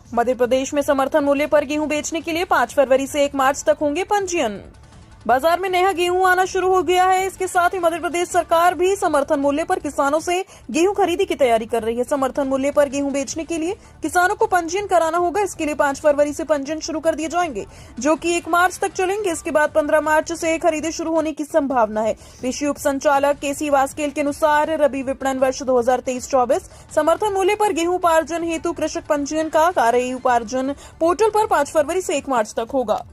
मध्य प्रदेश में समर्थन मूल्य पर गेहूं बेचने के लिए 5 फरवरी से 1 मार्च तक होंगे पंजीयन। बाजार में नया गेहूं आना शुरू हो गया है। इसके साथ ही मध्य प्रदेश सरकार भी समर्थन मूल्य पर किसानों से गेहूं खरीदी की तैयारी कर रही है। समर्थन मूल्य पर गेहूं बेचने के लिए किसानों को पंजीयन कराना होगा। इसके लिए 5 फरवरी से पंजीयन शुरू कर दिए जाएंगे, जो कि 1 मार्च तक चलेंगे। इसके बाद 15 मार्च से खरीदी शुरू होने की संभावना है। कृषि उप संचालक केसी वास्केल के अनुसार रबी विपणन वर्ष 2023-24 समर्थन मूल्य पर गेहूं उपार्जन हेतु कृषक पंजीयन का कार्य उपार्जन पोर्टल पर 5 फरवरी से 1 मार्च तक होगा।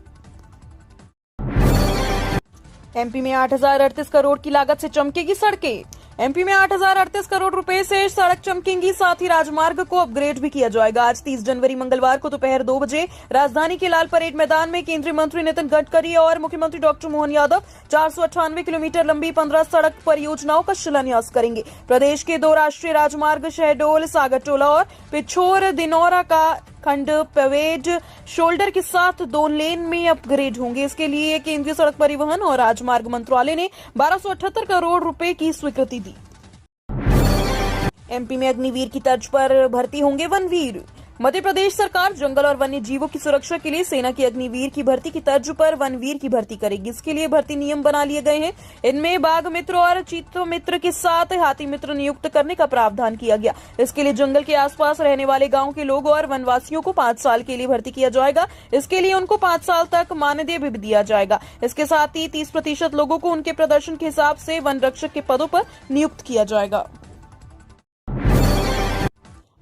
एमपी में 8,038 करोड़ की लागत से चमकेगी सड़कें। एमपी में 8,038 करोड़ रुपए से सड़क चमकेंगी। साथ ही राजमार्ग को अपग्रेड भी किया जाएगा। आज 30 जनवरी मंगलवार को दोपहर 2 बजे राजधानी के लाल परेड मैदान में केंद्रीय मंत्री नितिन गडकरी और मुख्यमंत्री डॉक्टर मोहन यादव 498 किलोमीटर लंबी 15 सड़क परियोजनाओं का शिलान्यास करेंगे। प्रदेश के 2 राष्ट्रीय राजमार्ग शहडोल सागरटोला और पिछोर दिनौरा का खंड पवेड शोल्डर के साथ 2 लेन में अपग्रेड होंगे। इसके लिए केंद्रीय सड़क परिवहन और राजमार्ग मंत्रालय ने 1278 करोड़ रुपए की स्वीकृति दी। एमपी में अग्निवीर की तर्ज पर भर्ती होंगे वनवीर। मध्य प्रदेश सरकार जंगल और वन्य जीवों की सुरक्षा के लिए सेना की अग्निवीर की भर्ती की तर्ज पर वनवीर की भर्ती करेगी। इसके लिए भर्ती नियम बना लिए गए हैं। इनमें बाघ मित्र और चीतो मित्र के साथ हाथी मित्र नियुक्त करने का प्रावधान किया गया। इसके लिए जंगल के आसपास रहने वाले गांव के लोग और वनवासियों को 5 साल के लिए भर्ती किया जाएगा। इसके लिए उनको 5 साल तक मानदेय भी दिया जाएगा। इसके साथ ही 30% लोगों को उनके प्रदर्शन के हिसाब से वन रक्षक के पदों पर नियुक्त किया जाएगा।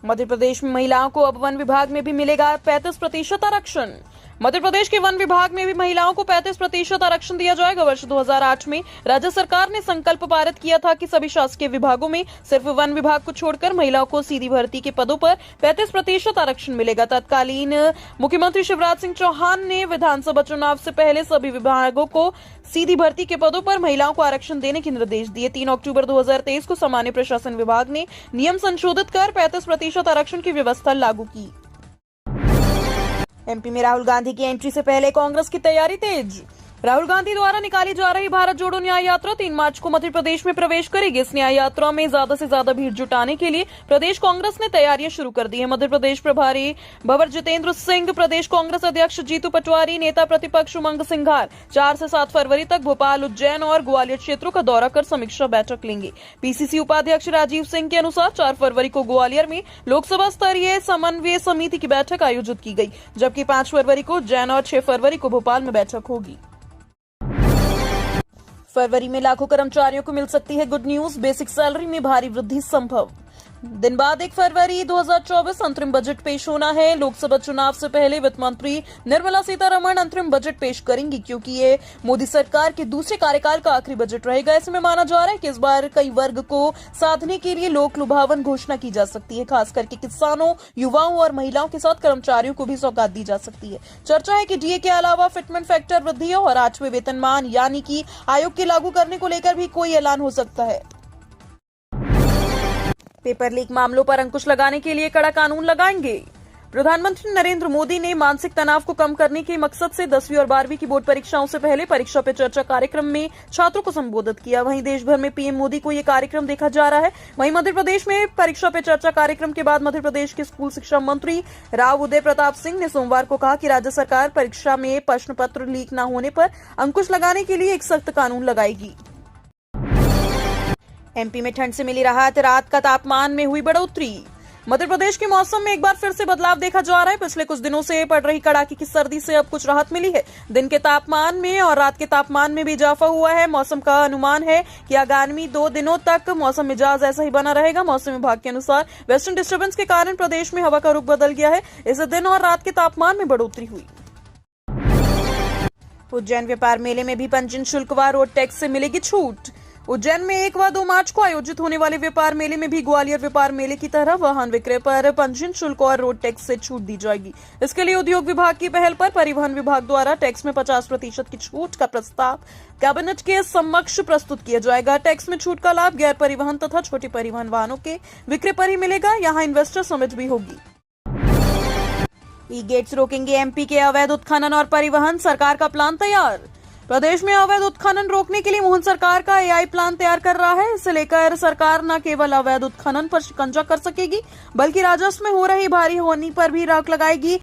मध्य प्रदेश में महिलाओं को अब वन विभाग में भी मिलेगा 35% आरक्षण। मध्य प्रदेश के वन विभाग में भी महिलाओं को 35% आरक्षण दिया जाएगा। वर्ष 2008 में राज्य सरकार ने संकल्प पारित किया था कि सभी शासकीय विभागों में सिर्फ वन विभाग को छोड़कर महिलाओं को सीधी भर्ती के पदों पर 35% आरक्षण मिलेगा। तत्कालीन मुख्यमंत्री शिवराज सिंह चौहान ने विधानसभा चुनाव से पहले सभी विभागों को सीधी भर्ती के पदों पर महिलाओं को आरक्षण देने के निर्देश दिए। 3 अक्टूबर 2023 को सामान्य प्रशासन विभाग ने नियम संशोधित कर 35% आरक्षण की व्यवस्था लागू की। एमपी में राहुल गांधी की एंट्री से पहले कांग्रेस की तैयारी तेज। राहुल गांधी द्वारा निकाली जा रही भारत जोड़ो न्याय यात्रा 3 मार्च को मध्य प्रदेश में प्रवेश करेगी। इस न्याय यात्रा में ज्यादा से ज्यादा भीड़ जुटाने के लिए प्रदेश कांग्रेस ने तैयारियां शुरू कर दी है। मध्य प्रदेश प्रभारी भंवर जितेंद्र सिंह, प्रदेश कांग्रेस अध्यक्ष जीतू पटवारी, नेता प्रतिपक्ष उमंग सिंघार 4 से 7 फरवरी तक भोपाल, उज्जैन और ग्वालियर क्षेत्रों का दौरा कर समीक्षा बैठक लेंगे। पीसीसी उपाध्यक्ष राजीव सिंह के अनुसार 4 फरवरी को ग्वालियर में लोकसभा स्तरीय समन्वय समिति की बैठक आयोजित की गई, जबकि 5 फरवरी को उज्जैन और 6 फरवरी को भोपाल में बैठक होगी। फरवरी में लाखों कर्मचारियों को मिल सकती है गुड न्यूज। बेसिक सैलरी में भारी वृद्धि संभव। दिन बाद 1 फरवरी 2024 अंतरिम बजट पेश होना है। लोकसभा चुनाव से पहले वित्त मंत्री निर्मला सीतारमण अंतरिम बजट पेश करेंगी, क्योंकि ये मोदी सरकार के दूसरे कार्यकाल का आखिरी बजट रहेगा। ऐसे में माना जा रहा है कि इस बार कई वर्ग को साधने के लिए लोक लुभावन घोषणा की जा सकती है। खास करके किसानों, युवाओं और महिलाओं के साथ कर्मचारियों को भी सौगात दी जा सकती है। चर्चा है कि डीए के अलावा फिटमेंट फैक्टर वृद्धि और 8वें वेतनमान यानी कि आयोग के लागू करने को लेकर भी कोई ऐलान हो सकता है। पेपर लीक मामलों पर अंकुश लगाने के लिए कड़ा कानून लगाएंगे। प्रधानमंत्री नरेंद्र मोदी ने मानसिक तनाव को कम करने के मकसद से 10वीं और 12वीं की बोर्ड परीक्षाओं से पहले परीक्षा पे चर्चा कार्यक्रम में छात्रों को संबोधित किया। वहीं देश भर में पीएम मोदी को ये कार्यक्रम देखा जा रहा है। वहीं मध्य प्रदेश में परीक्षा पे चर्चा कार्यक्रम के बाद मध्य प्रदेश के स्कूल शिक्षा मंत्री राव उदय प्रताप सिंह ने सोमवार को कहा कि राज्य सरकार परीक्षा में प्रश्न पत्र लीक न होने पर अंकुश लगाने के लिए एक सख्त कानून लगाएगी। एमपी में ठंड से मिली राहत, रात का तापमान में हुई बढ़ोतरी। मध्य प्रदेश के मौसम में एक बार फिर से बदलाव देखा जा रहा है। पिछले कुछ दिनों से पड़ रही कड़ाके की सर्दी से अब कुछ राहत मिली है। दिन के तापमान में और रात के तापमान में भी इजाफा हुआ है। मौसम का अनुमान है कि आगामी 2 दिनों तक मौसम मिजाज ऐसा ही बना रहेगा। मौसम विभाग के अनुसार वेस्टर्न डिस्टर्बेंस के कारण प्रदेश में हवा का रुख बदल गया है। इससे दिन और रात के तापमान में बढ़ोतरी हुई। उज्जैन व्यापार मेले में भी पंजीयन शुल्क व रोड टैक्स से मिलेगी छूट। उज्जैन में 1 व 2 मार्च को आयोजित होने वाले व्यापार मेले में भी ग्वालियर व्यापार मेले की तरह वाहन विक्रय पर पंजीयन शुल्क और रोड टैक्स से छूट दी जाएगी। इसके लिए उद्योग विभाग की पहल पर परिवहन विभाग द्वारा टैक्स में 50% की छूट का प्रस्ताव कैबिनेट के समक्ष प्रस्तुत किया जाएगा। टैक्स में छूट का लाभ गैर परिवहन तथा छोटे परिवहन वाहनों के विक्रय पर ही मिलेगा। यहाँ इन्वेस्टर समिट भी होगी। ई गेट्स रोकेंगे एमपी के अवैध उत्खनन और परिवहन, सरकार का प्लान तैयार। प्रदेश में अवैध उत्खनन रोकने के लिए मोहन सरकार का एआई प्लान तैयार कर रहा है। इसे लेकर सरकार न केवल अवैध उत्खनन पर शिकंजा कर सकेगी, बल्कि राजस्व में हो रही भारी हानि पर भी रोक लगाएगी।